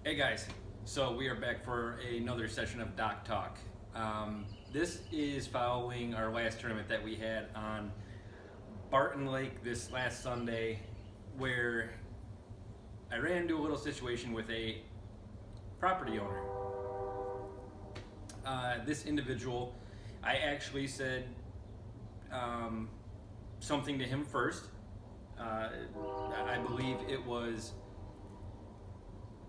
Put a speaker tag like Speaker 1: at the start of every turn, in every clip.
Speaker 1: Hey guys, so we are back for another session of Dock Talk. This is following our last tournament that we had on Barton Lake this last Sunday, where I ran into a little situation with a property owner. This individual, I actually said something to him first. I believe it was,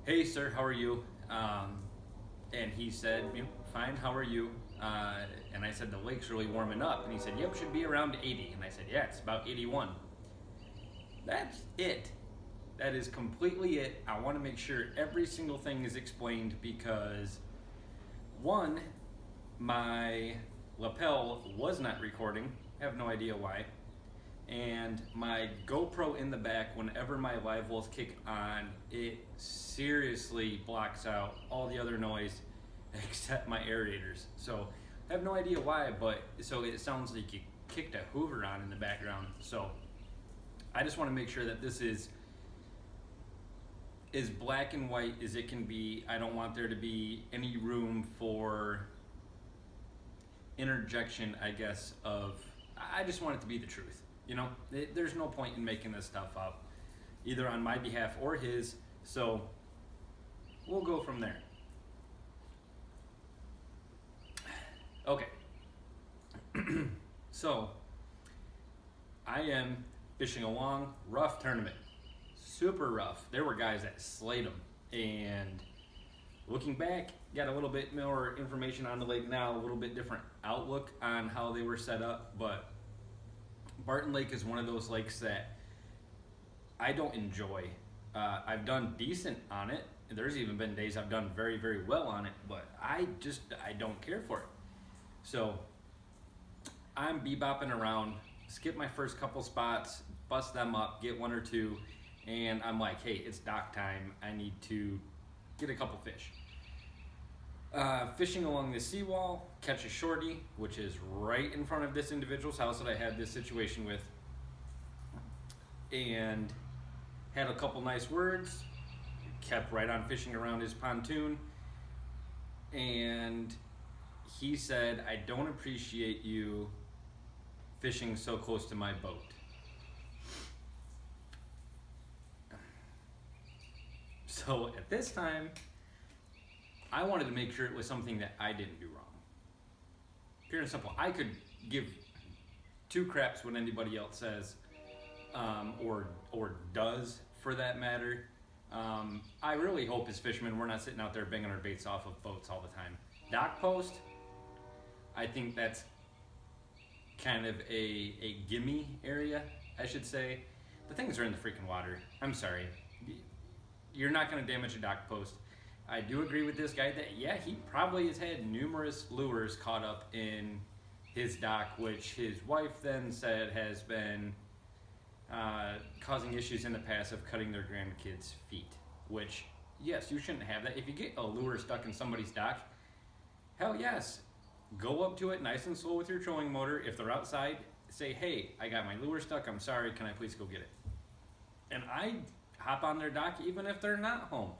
Speaker 1: "Hey sir, how are you?" And he said, "Fine, how are you?" And I said, "The lake's really warming up." And he said, "Yep, should be around 80." And I said, "Yeah, it's about 81." That's it. That is completely it. I want to make sure every single thing is explained because, one, my lapel was not recording. I have no idea why. And my GoPro in the back, whenever my live wells kick on, it seriously blocks out all the other noise except my aerators. So I have no idea why, but so it sounds like you kicked a Hoover on in the background. So I just want to make sure that this is as black and white as it can be. I don't want there to be any room for interjection, I guess, I just want it to be the truth. There's no point in making this stuff up, either on my behalf or his, so we'll go from there. Okay. So, I am fishing a long, rough tournament. Super rough. There were guys that slayed them, and looking back, got a little bit more information on the lake now, a little bit different outlook on how they were set up, but Barton Lake is one of those lakes that I don't enjoy. I've done decent on it. There's even been days I've done very, very well on it, but I don't care for it. So I'm bebopping around, skip my first couple spots, bust them up, get one or two, and I'm like, hey, it's dock time. I need to get a couple fish. Fishing along the seawall, catch a shorty, which is right in front of this individual's house that I had this situation with, and had a couple nice words, kept right on fishing around his pontoon, and he said, "I don't appreciate you fishing so close to my boat." So at this time, I wanted to make sure it was something that I didn't do wrong. Pure and simple. I could give two craps what anybody else says, or does, for that matter. I really hope as fishermen we're not sitting out there banging our baits off of boats all the time. Dock post, I think that's kind of a gimme area, I should say. The things are in the freaking water. I'm sorry. You're not going to damage a dock post. I do agree with this guy that, yeah, he probably has had numerous lures caught up in his dock, which his wife then said has been causing issues in the past of cutting their grandkids' feet, which, yes, you shouldn't have that. If you get a lure stuck in somebody's dock, hell yes, go up to it nice and slow with your trolling motor. If they're outside, say, "Hey, I got my lure stuck, I'm sorry, can I please go get it?" And I hop on their dock even if they're not home.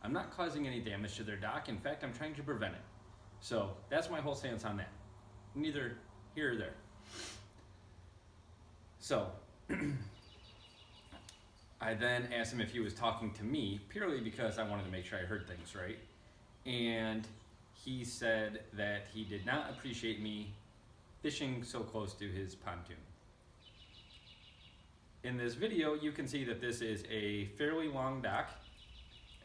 Speaker 1: I'm not causing any damage to their dock. In fact, I'm trying to prevent it. So that's my whole stance on that. Neither here or there. So I then asked him if he was talking to me, purely because I wanted to make sure I heard things right. And he said that he did not appreciate me fishing so close to his pontoon. In this video, you can see that this is a fairly long dock,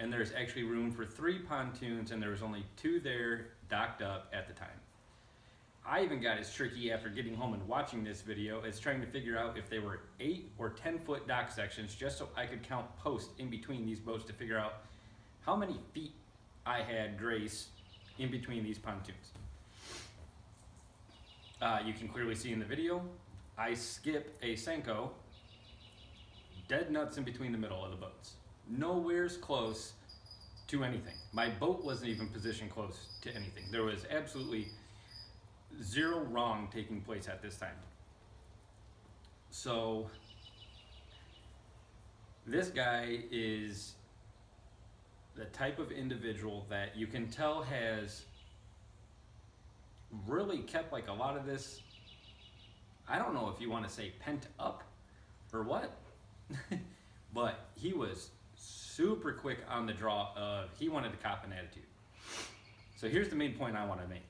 Speaker 1: and there's actually room for 3 pontoons, and there was only 2 there docked up at the time. I even got as tricky after getting home and watching this video as trying to figure out if they were 8 or 10-foot dock sections, just so I could count posts in between these boats to figure out how many feet I had grace in between these pontoons. You can clearly see in the video, I skip a Senko dead nuts in between the middle of the boats. Nowhere's close to anything. My boat wasn't even positioned close to anything. There was absolutely zero wrong taking place at this time. So this guy is the type of individual that you can tell has really kept like a lot of this, I don't know if you want to say pent up or what, but he was super quick on the draw of he wanted to cop an attitude. So here's the main point I want to make.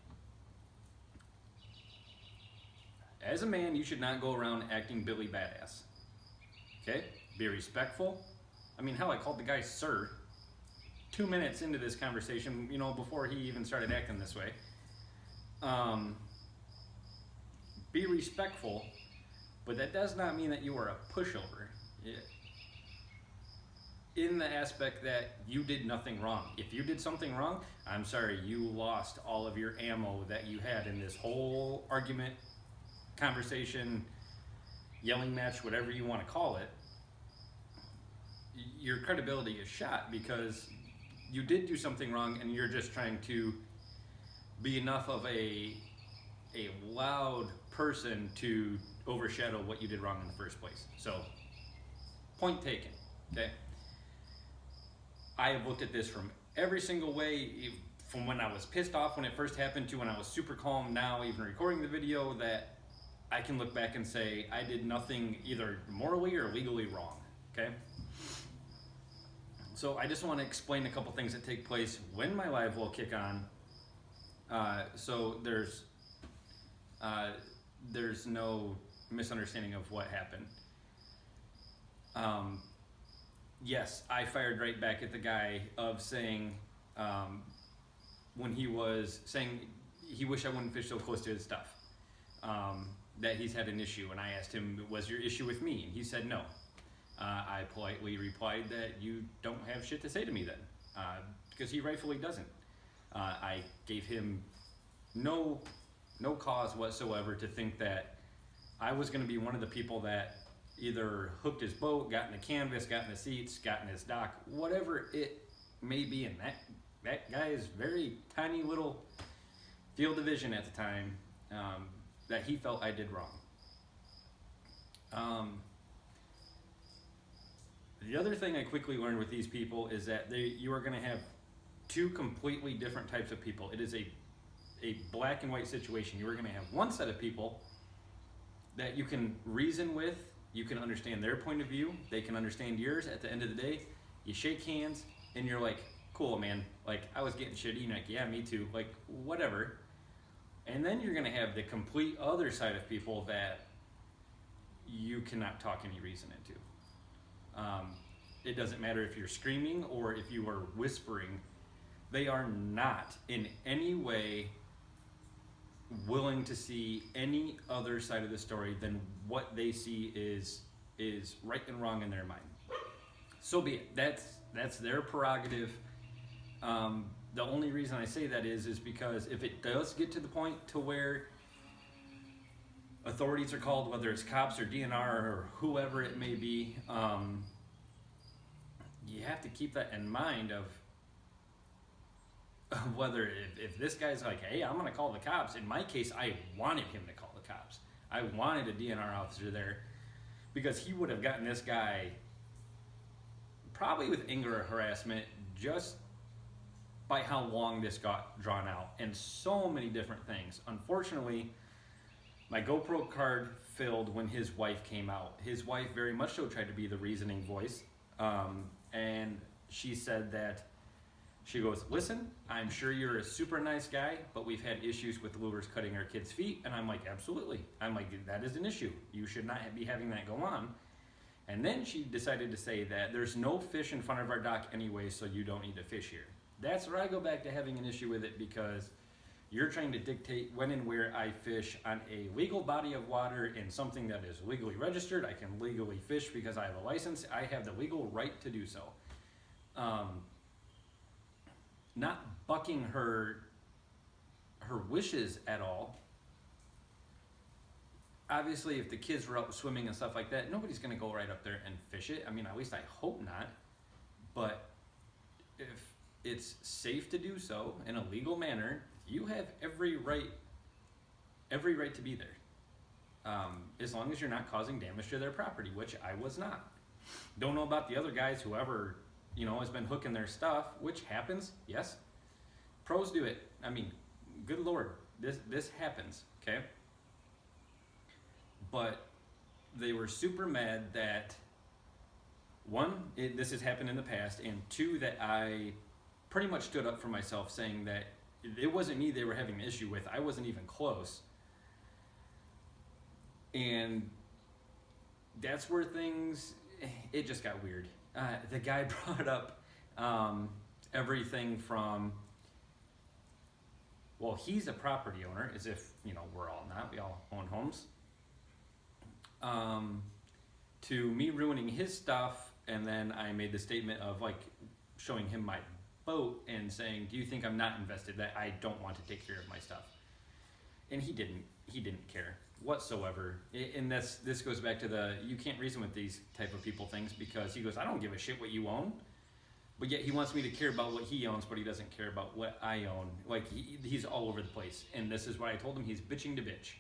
Speaker 1: As a man, you should not go around acting Billy Badass. Okay? Be respectful. I mean, hell, I called the guy sir 2 minutes into this conversation, you know, before he even started acting this way. Be respectful, but that does not mean that you are a pushover. In the aspect that you did nothing wrong. If you did something wrong, I'm sorry, you lost all of your ammo that you had in this whole argument, conversation, yelling match, whatever you want to call it. Your credibility is shot because you did do something wrong and you're just trying to be enough of a loud person to overshadow what you did wrong in the first place. So, point taken, okay? I have looked at this from every single way, from when I was pissed off when it first happened to when I was super calm now, even recording the video, that I can look back and say I did nothing either morally or legally wrong, okay? So I just want to explain a couple things that take place when my live will kick on. So there's no misunderstanding of what happened. Yes, I fired right back at the guy of saying, when he was saying he wished I wouldn't fish so close to his stuff, that he's had an issue, and I asked him, was your issue with me? And he said no. I politely replied that you don't have shit to say to me then, because he rightfully doesn't. I gave him no cause whatsoever to think that I was going to be one of the people that either hooked his boat, got in the canvas, got in the seats, got in his dock, whatever it may be. And that guy is very tiny little field of vision at the time, that he felt I did wrong. The other thing I quickly learned with these people is that you are going to have two completely different types of people. It is a black and white situation. You are going to have one set of people that you can reason with, you can understand their point of view, they can understand yours. At the end of the day, you shake hands and you're like, cool, man, like I was getting shitty, and like, yeah, me too, like whatever. And then you're going to have the complete other side of people that you cannot talk any reason into. It doesn't matter if you're screaming or if you are whispering, they are not in any way willing to see any other side of the story than what they see is right and wrong in their mind. So be it. That's their prerogative. The only reason I say that is because if it does get to the point to where authorities are called, whether it's cops or DNR or whoever it may be, you have to keep that in mind of whether if this guy's like, hey, I'm gonna call the cops. In my case, I wanted him to call the cops. I wanted a DNR officer there because he would have gotten this guy probably with anger or harassment just by how long this got drawn out, and so many different things. Unfortunately, my GoPro card failed when his wife came out. His wife very much so tried to be the reasoning voice, and she said that, she goes, listen, I'm sure you're a super nice guy, but we've had issues with lures cutting our kids' feet. And I'm like, absolutely. I'm like, that is an issue. You should not be having that go on. And then she decided to say that there's no fish in front of our dock anyway, so you don't need to fish here. That's where I go back to having an issue with it, because you're trying to dictate when and where I fish on a legal body of water in something that is legally registered. I can legally fish because I have a license. I have the legal right to do so. Not bucking her wishes at all. Obviously, if the kids were out swimming and stuff like that, nobody's going to go right up there and fish it. I mean, at least I hope not. But if it's safe to do so in a legal manner, you have every right to be there. As long as you're not causing damage to their property, which I was not. Don't know about the other guys, whoever has been hooking their stuff, which happens. Yes, pros do it. I mean, good Lord, this happens. Okay, but they were super mad that one, this has happened in the past, and two, that I pretty much stood up for myself, saying that it wasn't me they were having an issue with. I wasn't even close. And that's where it just got weird. The guy brought up everything from, well, he's a property owner, as if, we're all not, we all own homes, to me ruining his stuff. And then I made the statement of like showing him my boat and saying, do you think I'm not invested, that I don't want to take care of my stuff? And he didn't care whatsoever. And this goes back to you can't reason with these type of people things, because he goes, I don't give a shit what you own, but yet he wants me to care about what he owns, but he doesn't care about what I own. Like he's all over the place. And this is what I told him, he's bitching to bitch.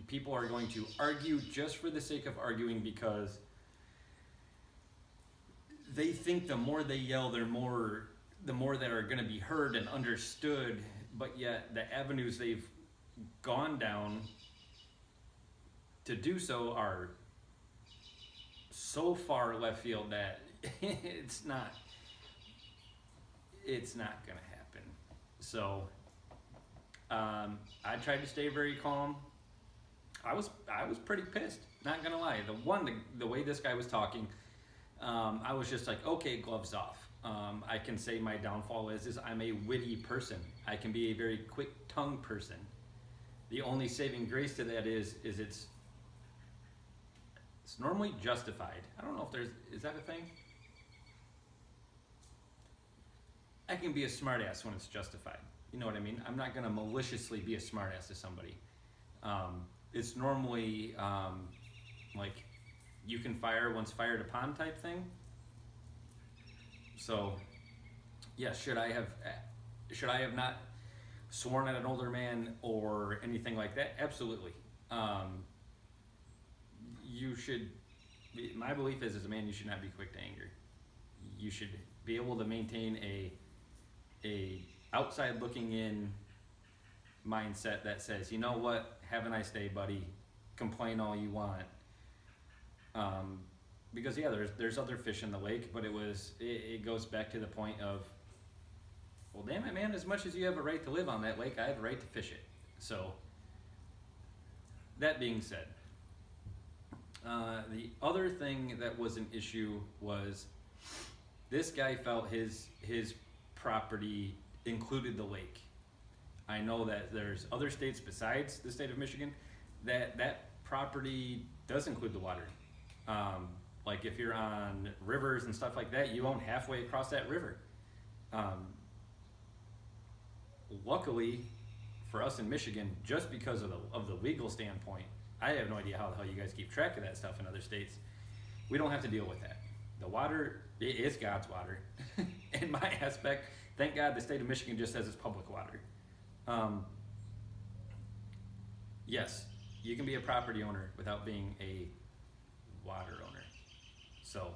Speaker 1: People are going to argue just for the sake of arguing, because they think the more they yell, the more that are going to be heard and understood, but yet the avenues they've gone down to do so are so far left field that it's not going to happen. So I tried to stay very calm. I was pretty pissed, not gonna lie. The way this guy was talking, I was just like, okay, gloves off. I can say my downfall is I'm a witty person. I can be a very quick-tongued person. The only saving grace to that is it's normally justified. I don't know if is that a thing? I can be a smartass when it's justified. You know what I mean? I'm not gonna maliciously be a smartass to somebody. It's normally like you can fire once fired upon type thing. So, yeah, should I have not sworn at an older man or anything like that? Absolutely. You should. My belief is, as a man, you should not be quick to anger. You should be able to maintain a outside looking in mindset that says, you know what, have a nice day, buddy. Complain all you want. Because yeah, there's other fish in the lake, but it goes back to the point of, well, damn it, man, as much as you have a right to live on that lake, I have a right to fish it. So, that being said, the other thing that was an issue was this guy felt his property included the lake. I know that there's other states besides the state of Michigan that property does include the water. Like if you're on rivers and stuff like that, you own halfway across that river. Luckily for us in Michigan, just because of the legal standpoint, I have no idea how the hell you guys keep track of that stuff in other states. We don't have to deal with that. The water, it is God's water. In my aspect, thank God the state of Michigan just says it's public water. Yes, you can be a property owner without being a water owner. So,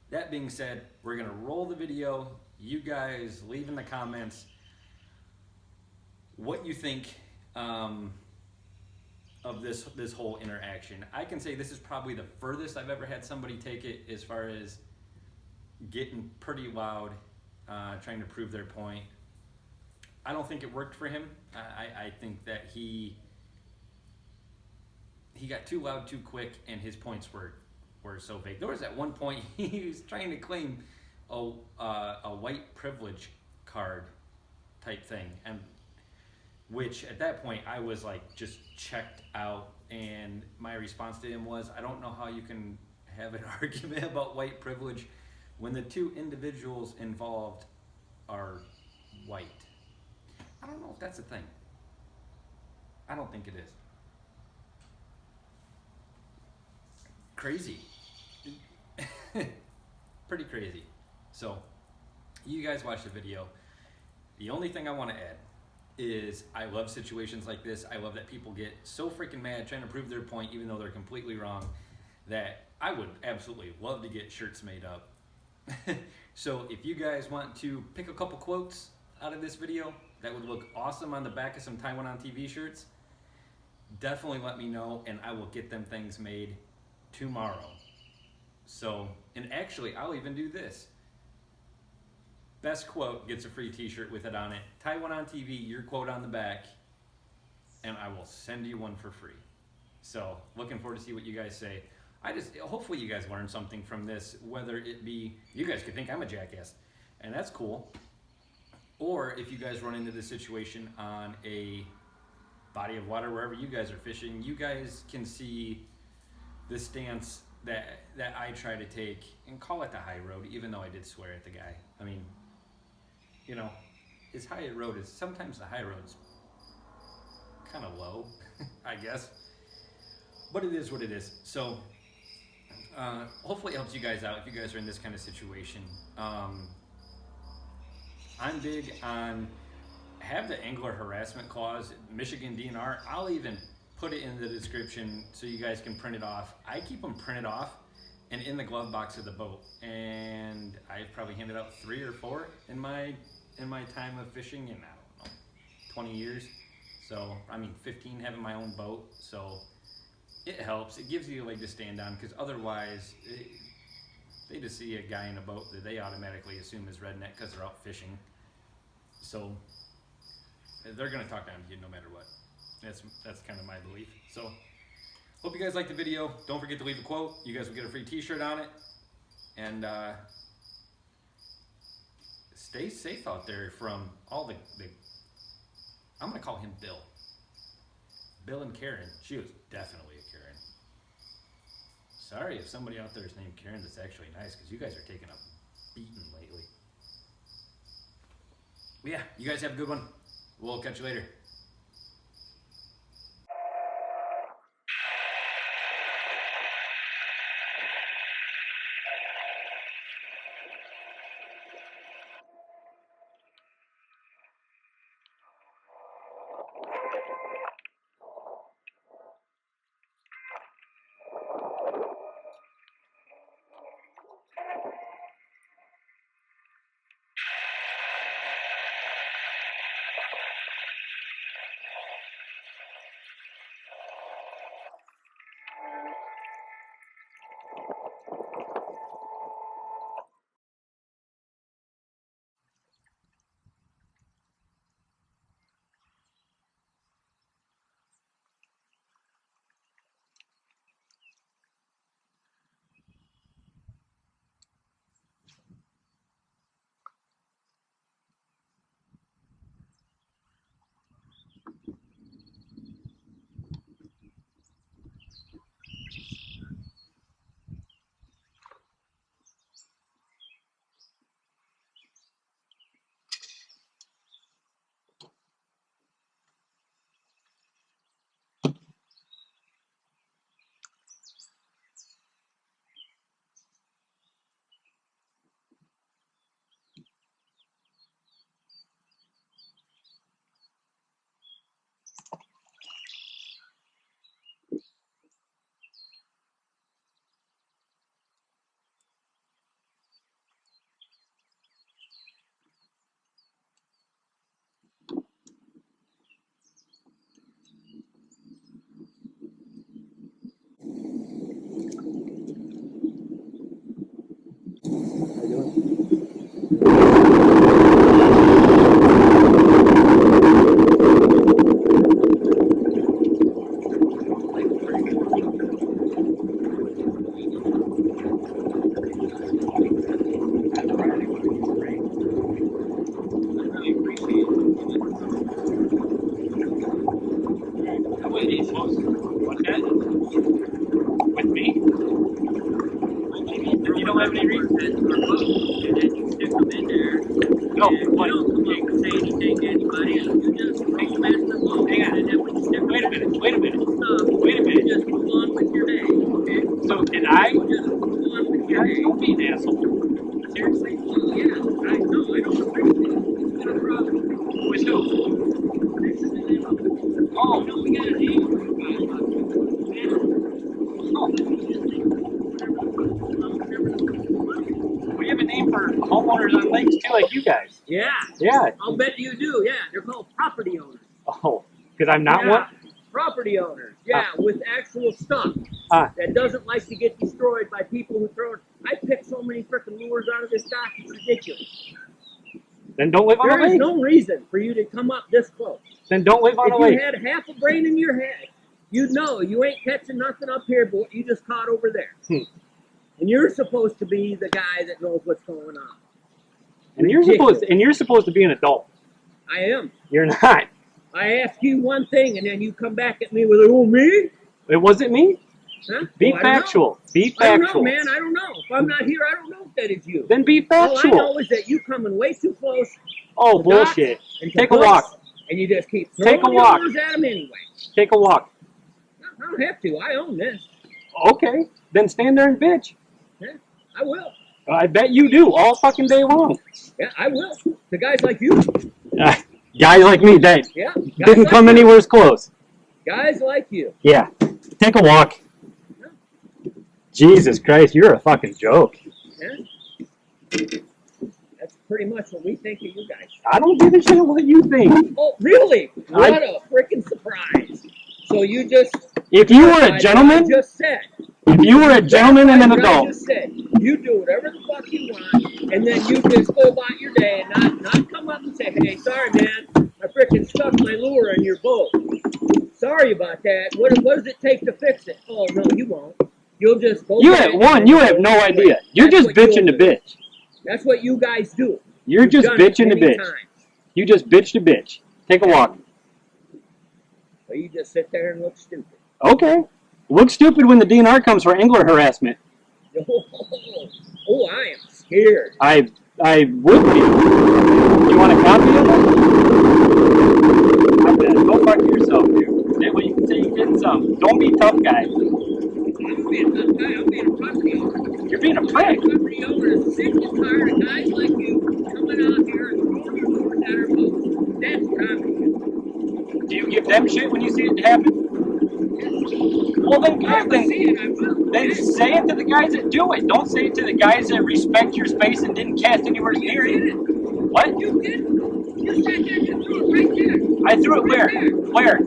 Speaker 1: that being said, we're gonna roll the video. You guys leave in the comments what you think of this whole interaction. I can say this is probably the furthest I've ever had somebody take it, as far as getting pretty loud, trying to prove their point. I don't think it worked for him. I think that he got too loud too quick, and his points were so vague. There was at one point he was trying to claim a white privilege card type thing, and which at that point I was like just checked out, and my response to him was, I don't know how you can have an argument about white privilege when the two individuals involved are white. I don't know if that's a thing. I don't think it is. Crazy. Pretty crazy. So, you guys watch the video. The only thing I want to add is I love situations like this. I love that people get so freaking mad trying to prove their point even though they're completely wrong, that I would absolutely love to get shirts made up So if you guys want to pick a couple quotes out of this video that would look awesome on the back of some Taiwan on TV shirts, definitely let me know and I will get them things made tomorrow. So, and actually I'll even do this. Best quote gets a free t-shirt with it on it. Taiwan on TV, your quote on the back, and I will send you one for free. So looking forward to see what you guys say. Hopefully you guys learned something from this, whether it be, you guys could think I'm a jackass, and that's cool. Or if you guys run into this situation on a body of water, wherever you guys are fishing, you guys can see the stance that I try to take and call it the high road, even though I did swear at the guy. I mean, you know, as high a road is, sometimes the high road's kind of low, I guess. But it is what it is. So hopefully it helps you guys out if you guys are in this kind of situation. I'm big on have the angler harassment clause, Michigan DNR. I'll even put it in the description so you guys can print it off. I keep them printed off and in the glove box of the boat. And I've probably handed out 3 or 4 in my time of fishing in, I don't know, 20 years. So, I mean, 15 having my own boat. So it helps. It gives you a leg to stand on, because otherwise they just see a guy in a boat that they automatically assume is redneck because they're out fishing. So they're going to talk down to you no matter what. That's kind of my belief. So hope you guys liked the video. Don't forget to leave a quote. You guys will get a free t-shirt on it. And stay safe out there from all the I'm going to call him Bill. Bill and Karen. She was definitely a Karen. Sorry if somebody out there is named Karen that's actually nice, because you guys are taking a beating lately. But yeah, you guys have a good one. We'll catch you later.
Speaker 2: What's that? With me? If you don't have any reason to boat, and then you stick them in there. No, you don't say anything to anybody. You just roll them in the boat. Hang on. And then when you stick wait a minute. Just move on with your day. Okay? So can I? Just move on with your day. Don't be an asshole. Seriously? Well, yeah. I know. I don't appreciate it. It's been a problem. With who? Oh, no, we got a name for you guys. Oh. We have a name
Speaker 3: guys.
Speaker 2: Yeah.
Speaker 3: Yeah.
Speaker 2: I'll bet you do. Yeah, they're called property owners.
Speaker 3: Oh, because I'm not one?
Speaker 2: Property owners. Yeah, with actual stuff that doesn't like to get destroyed by people who throw it. I picked so many freaking lures out of this dock, it's ridiculous.
Speaker 3: Then don't live on a
Speaker 2: There is
Speaker 3: lake.
Speaker 2: no reason for you to come up this close.
Speaker 3: Then don't live on a
Speaker 2: If
Speaker 3: lake.
Speaker 2: you had half a brain in your head, you'd know you ain't catching nothing up here but what you just caught over there. And you're supposed to be the guy that knows what's going on.
Speaker 3: And you're supposed to be an adult.
Speaker 2: I am.
Speaker 3: You're not.
Speaker 2: I ask you one thing, and then you come back at me with, "Oh, me?"
Speaker 3: It wasn't me.
Speaker 2: Huh?
Speaker 3: Be
Speaker 2: Well, I don't know.
Speaker 3: factual. Be
Speaker 2: I don't know,
Speaker 3: factual.
Speaker 2: man. I don't know. If I'm not here, I don't know if that is you.
Speaker 3: Then be
Speaker 2: All I
Speaker 3: factual.
Speaker 2: know is that you coming way too close.
Speaker 3: Oh,
Speaker 2: to
Speaker 3: bullshit.
Speaker 2: docks and to
Speaker 3: Take a
Speaker 2: hooks,
Speaker 3: walk.
Speaker 2: And you just keep
Speaker 3: Take
Speaker 2: throwing
Speaker 3: a walk.
Speaker 2: your lures at them anyway.
Speaker 3: Take a walk.
Speaker 2: I don't have to. I own this.
Speaker 3: Okay. Then stand there and bitch.
Speaker 2: Yeah, I will.
Speaker 3: I bet you do all fucking day long.
Speaker 2: Yeah, I will. To guys like you.
Speaker 3: Guys like me that
Speaker 2: Yeah. Guys
Speaker 3: didn't
Speaker 2: like
Speaker 3: come
Speaker 2: you.
Speaker 3: anywhere close.
Speaker 2: Guys like you.
Speaker 3: Yeah. Take a walk. Jesus Christ, you're a fucking joke.
Speaker 2: Yeah. That's pretty much what we think of you guys.
Speaker 3: I don't give a shit what you think.
Speaker 2: Oh, really? What a freaking surprise. So you just...
Speaker 3: If you were a gentleman,
Speaker 2: I just said.
Speaker 3: if you were a gentleman and an
Speaker 2: What I
Speaker 3: adult,
Speaker 2: just said. You do whatever the fuck you want, and then you just go about your day and not come up and say, "Hey, sorry, man, I freaking stuck my lure in your boat. Sorry about that. What does it take to fix it?" Oh, no, you won't. You'll just go.
Speaker 3: you have no idea. You're just bitching to bitch.
Speaker 2: That's what you guys do.
Speaker 3: You're
Speaker 2: You've
Speaker 3: just
Speaker 2: done it
Speaker 3: bitching to
Speaker 2: many
Speaker 3: bitch.
Speaker 2: times.
Speaker 3: You just bitch to bitch. Take a walk.
Speaker 2: So you just sit there and look stupid.
Speaker 3: Okay. Look stupid when the DNR comes for angler harassment.
Speaker 2: Oh, I am scared.
Speaker 3: I would be. You want a copy of it? I bet. Go fuck yourself, dude. That way you can say you did some. Don't be tough guy.
Speaker 2: I'm being a tough guy. I'm being a property owner.
Speaker 3: You're being a prick.
Speaker 2: Property owner is sick and tired of guys like you coming out here and throwing your lures at our boats. That's what I'm doing.
Speaker 3: Do you give them shit when you see it happen? Well, then good. Then say it to the guys that do it. Don't say it to the guys that respect your space and didn't cast anywhere near it. What?
Speaker 2: You did. You sat there and you threw it right there.
Speaker 3: I threw it where?
Speaker 2: There.
Speaker 3: Where?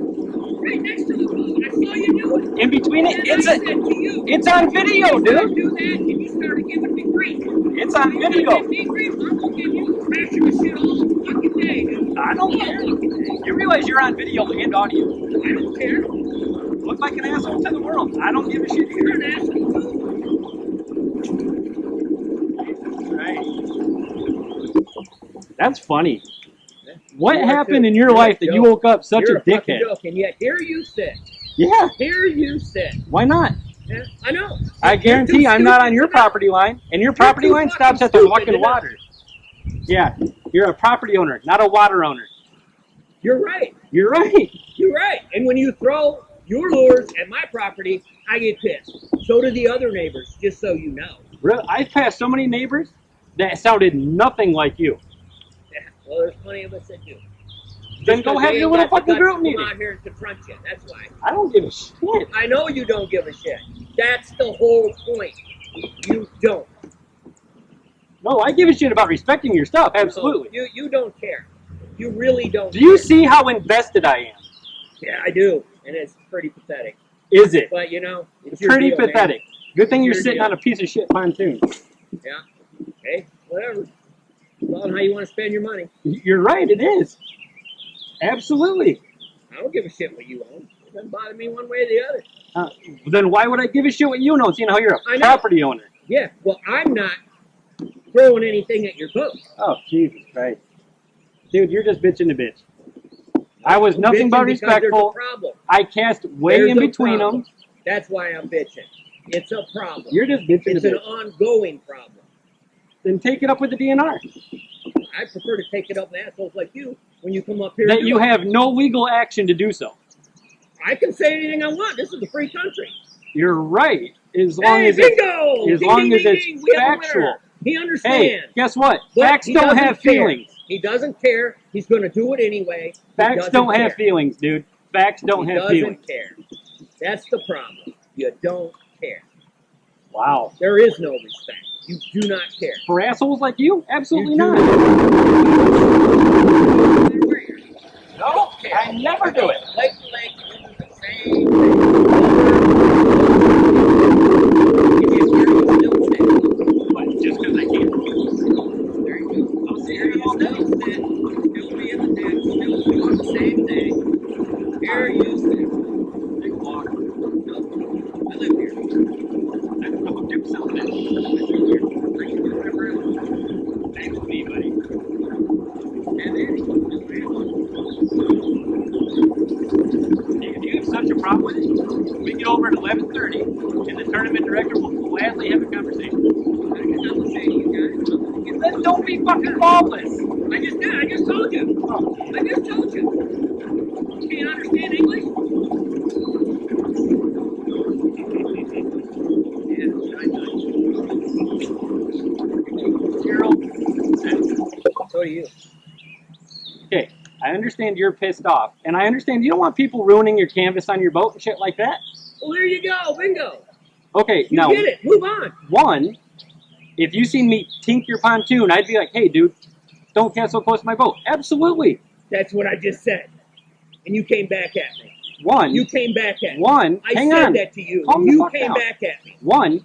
Speaker 2: Right next to the boat. I saw you do it.
Speaker 3: In between it?
Speaker 2: And I said to you,
Speaker 3: It's on video,
Speaker 2: don't
Speaker 3: dude.
Speaker 2: do that, and you started giving me grief.
Speaker 3: It's on
Speaker 2: You
Speaker 3: video.
Speaker 2: give me grief, I'm gonna give you crashing shit all fucking day, dude.
Speaker 3: I don't care. You realize you're on video and audio.
Speaker 2: I don't care.
Speaker 3: Look like an asshole to the world. I don't give a shit
Speaker 2: You're
Speaker 3: either.
Speaker 2: an asshole too.
Speaker 3: That's funny.
Speaker 2: Yeah.
Speaker 3: What
Speaker 2: You are
Speaker 3: happened
Speaker 2: too.
Speaker 3: in your
Speaker 2: You're
Speaker 3: life
Speaker 2: a
Speaker 3: that you
Speaker 2: joke.
Speaker 3: woke up such
Speaker 2: You're
Speaker 3: a
Speaker 2: fucking
Speaker 3: dickhead?
Speaker 2: joke, and yet here you sit.
Speaker 3: Yeah.
Speaker 2: Here you sit.
Speaker 3: Why not?
Speaker 2: Yeah, I know.
Speaker 3: I guarantee I'm not on your property line, and your property
Speaker 2: too
Speaker 3: line
Speaker 2: fucking
Speaker 3: stops at the
Speaker 2: stupid
Speaker 3: fucking
Speaker 2: to know.
Speaker 3: water. Yeah. You're a property owner, not a water owner.
Speaker 2: You're right.
Speaker 3: You're right.
Speaker 2: You're right. And when you throw your lures at my property, I get pissed. So do the other neighbors, just so you know.
Speaker 3: Really? I've passed so many neighbors that sounded nothing like you.
Speaker 2: Yeah, well, there's plenty of us that do.
Speaker 3: Then
Speaker 2: Just
Speaker 3: go
Speaker 2: 'cause
Speaker 3: have
Speaker 2: they
Speaker 3: your
Speaker 2: ain't
Speaker 3: little
Speaker 2: got the
Speaker 3: fucking
Speaker 2: guts
Speaker 3: group
Speaker 2: to
Speaker 3: meeting.
Speaker 2: come out here and confront you. That's why.
Speaker 3: I don't give a shit.
Speaker 2: I know you don't give a shit. That's the whole point. You don't.
Speaker 3: No, I give a shit about respecting your stuff. Absolutely.
Speaker 2: You don't care. You really don't.
Speaker 3: Do you
Speaker 2: care.
Speaker 3: see how invested I am?
Speaker 2: Yeah, I do, and it's pretty pathetic.
Speaker 3: Is it?
Speaker 2: But you know,
Speaker 3: It's
Speaker 2: your
Speaker 3: pretty
Speaker 2: deal, man.
Speaker 3: pathetic. Good thing you're
Speaker 2: Your
Speaker 3: sitting
Speaker 2: deal.
Speaker 3: on a piece of shit pontoon.
Speaker 2: Yeah. Hey, whatever. It's all on how you want to spend your money.
Speaker 3: You're right, it is. Absolutely.
Speaker 2: I don't give a shit what you own. It doesn't bother me one way or the other.
Speaker 3: Then why would I give a shit what you know, seeing how you're
Speaker 2: I
Speaker 3: a
Speaker 2: know.
Speaker 3: property owner?
Speaker 2: Yeah, well, I'm not throwing anything at your boat.
Speaker 3: Oh, Jesus Christ. Dude, you're just bitching a bitch. I was nothing
Speaker 2: Bitching
Speaker 3: but
Speaker 2: because
Speaker 3: respectful.
Speaker 2: There's a problem.
Speaker 3: I cast way
Speaker 2: There's
Speaker 3: in
Speaker 2: a
Speaker 3: between
Speaker 2: problem.
Speaker 3: them.
Speaker 2: That's why I'm bitching. It's a problem.
Speaker 3: You're just bitching
Speaker 2: It's
Speaker 3: a
Speaker 2: an
Speaker 3: bitch.
Speaker 2: ongoing problem.
Speaker 3: Then take it up with the DNR.
Speaker 2: I prefer to take it up with assholes like you when you come up here.
Speaker 3: That
Speaker 2: and
Speaker 3: you
Speaker 2: do it.
Speaker 3: have no legal action to do so.
Speaker 2: I can say anything I want. This is a free country.
Speaker 3: You're right. As long
Speaker 2: Hey,
Speaker 3: as it's
Speaker 2: bingo!
Speaker 3: as
Speaker 2: Ding,
Speaker 3: long
Speaker 2: ding,
Speaker 3: as
Speaker 2: ding,
Speaker 3: it's
Speaker 2: ding. We have a winner.
Speaker 3: factual.
Speaker 2: He
Speaker 3: Hey,
Speaker 2: understands.
Speaker 3: guess what?
Speaker 2: But
Speaker 3: Facts
Speaker 2: he
Speaker 3: don't
Speaker 2: doesn't
Speaker 3: have
Speaker 2: care.
Speaker 3: feelings.
Speaker 2: He doesn't care. He's going to do it anyway. He
Speaker 3: Facts
Speaker 2: doesn't
Speaker 3: don't have
Speaker 2: care.
Speaker 3: feelings, dude. Facts don't
Speaker 2: He
Speaker 3: have
Speaker 2: doesn't
Speaker 3: feelings.
Speaker 2: care. That's the problem. You don't care.
Speaker 3: Wow.
Speaker 2: There is no respect. You do not care.
Speaker 3: For assholes like you? Absolutely
Speaker 2: You do
Speaker 3: not. No,
Speaker 2: care.
Speaker 3: I never do it.
Speaker 2: Leg to leg, you do the same thing. If you're still sick,
Speaker 3: What, just because I can't?
Speaker 2: there you go. I'll see you still sick, still be in the ditch, still doing the same thing. Here you sick.
Speaker 3: Big walk.
Speaker 2: No, I live here.
Speaker 3: I don't know, do something.
Speaker 2: I live here. I can do whatever I want.
Speaker 3: Thanks to me, buddy.
Speaker 2: And then, do whatever you want.
Speaker 3: If you have such a problem with it, we get over at 11:30, and the tournament director will gladly have a conversation.
Speaker 2: I got nothing to say to you guys. Nothing to get
Speaker 3: Then don't be fucking lawless.
Speaker 2: I just did. I just told you. I just told you. You can't understand English? Yeah, I know.
Speaker 3: 0 cents.
Speaker 2: So do you.
Speaker 3: Okay, I understand you're pissed off, and I understand you don't want people ruining your canvas on your boat and shit like that.
Speaker 2: Well, there you go. Bingo.
Speaker 3: Okay,
Speaker 2: You
Speaker 3: now,
Speaker 2: get it. Move on.
Speaker 3: one, if you seen me tink your pontoon, I'd be like, hey, dude, don't cast so close to my boat. Absolutely.
Speaker 2: That's what I just said. And you came back at me.
Speaker 3: One,
Speaker 2: You came back at me.
Speaker 3: one,
Speaker 2: I
Speaker 3: hang
Speaker 2: said
Speaker 3: on.
Speaker 2: that to you.
Speaker 3: Calm
Speaker 2: And
Speaker 3: the
Speaker 2: you
Speaker 3: fuck
Speaker 2: came
Speaker 3: down.
Speaker 2: back at me.
Speaker 3: One,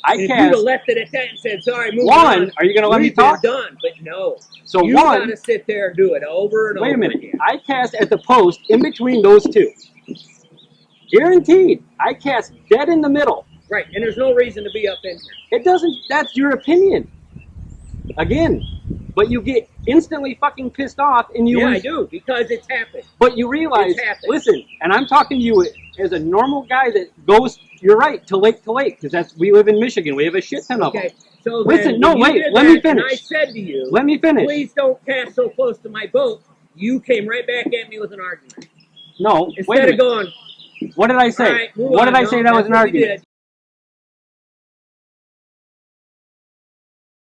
Speaker 3: I
Speaker 2: And if you'd
Speaker 3: cast,
Speaker 2: have left it at that and said, sorry, move
Speaker 3: one,
Speaker 2: on.
Speaker 3: are you going to let me
Speaker 2: we've been
Speaker 3: talk?
Speaker 2: done. But no.
Speaker 3: So
Speaker 2: You
Speaker 3: one,
Speaker 2: got to sit there and do it over and over
Speaker 3: wait a minute,
Speaker 2: again.
Speaker 3: I cast at the post in between those two. Guaranteed, I cast dead in the middle.
Speaker 2: Right. And there's no reason to be up in here.
Speaker 3: It doesn't, that's your opinion. Again, but you get instantly fucking pissed off and you,
Speaker 2: Yeah, I do. Because it's happened.
Speaker 3: but you realize,
Speaker 2: It's happened.
Speaker 3: listen, and I'm talking to you as a normal guy that goes, you're right, to lake, because that's, we live in Michigan, we have a shit ton of them.
Speaker 2: Okay. So
Speaker 3: Listen,
Speaker 2: then,
Speaker 3: no,
Speaker 2: when you
Speaker 3: wait,
Speaker 2: did
Speaker 3: let
Speaker 2: that,
Speaker 3: me finish.
Speaker 2: And I said to you,
Speaker 3: Let me finish.
Speaker 2: please don't cast so close to my boat. You came right back at me with an argument.
Speaker 3: No, wait a
Speaker 2: Instead of
Speaker 3: minute.
Speaker 2: going,
Speaker 3: What did I say?
Speaker 2: all right, move
Speaker 3: What
Speaker 2: on.
Speaker 3: did I
Speaker 2: No,
Speaker 3: say that was
Speaker 2: that's
Speaker 3: an
Speaker 2: what we
Speaker 3: argument?
Speaker 2: did.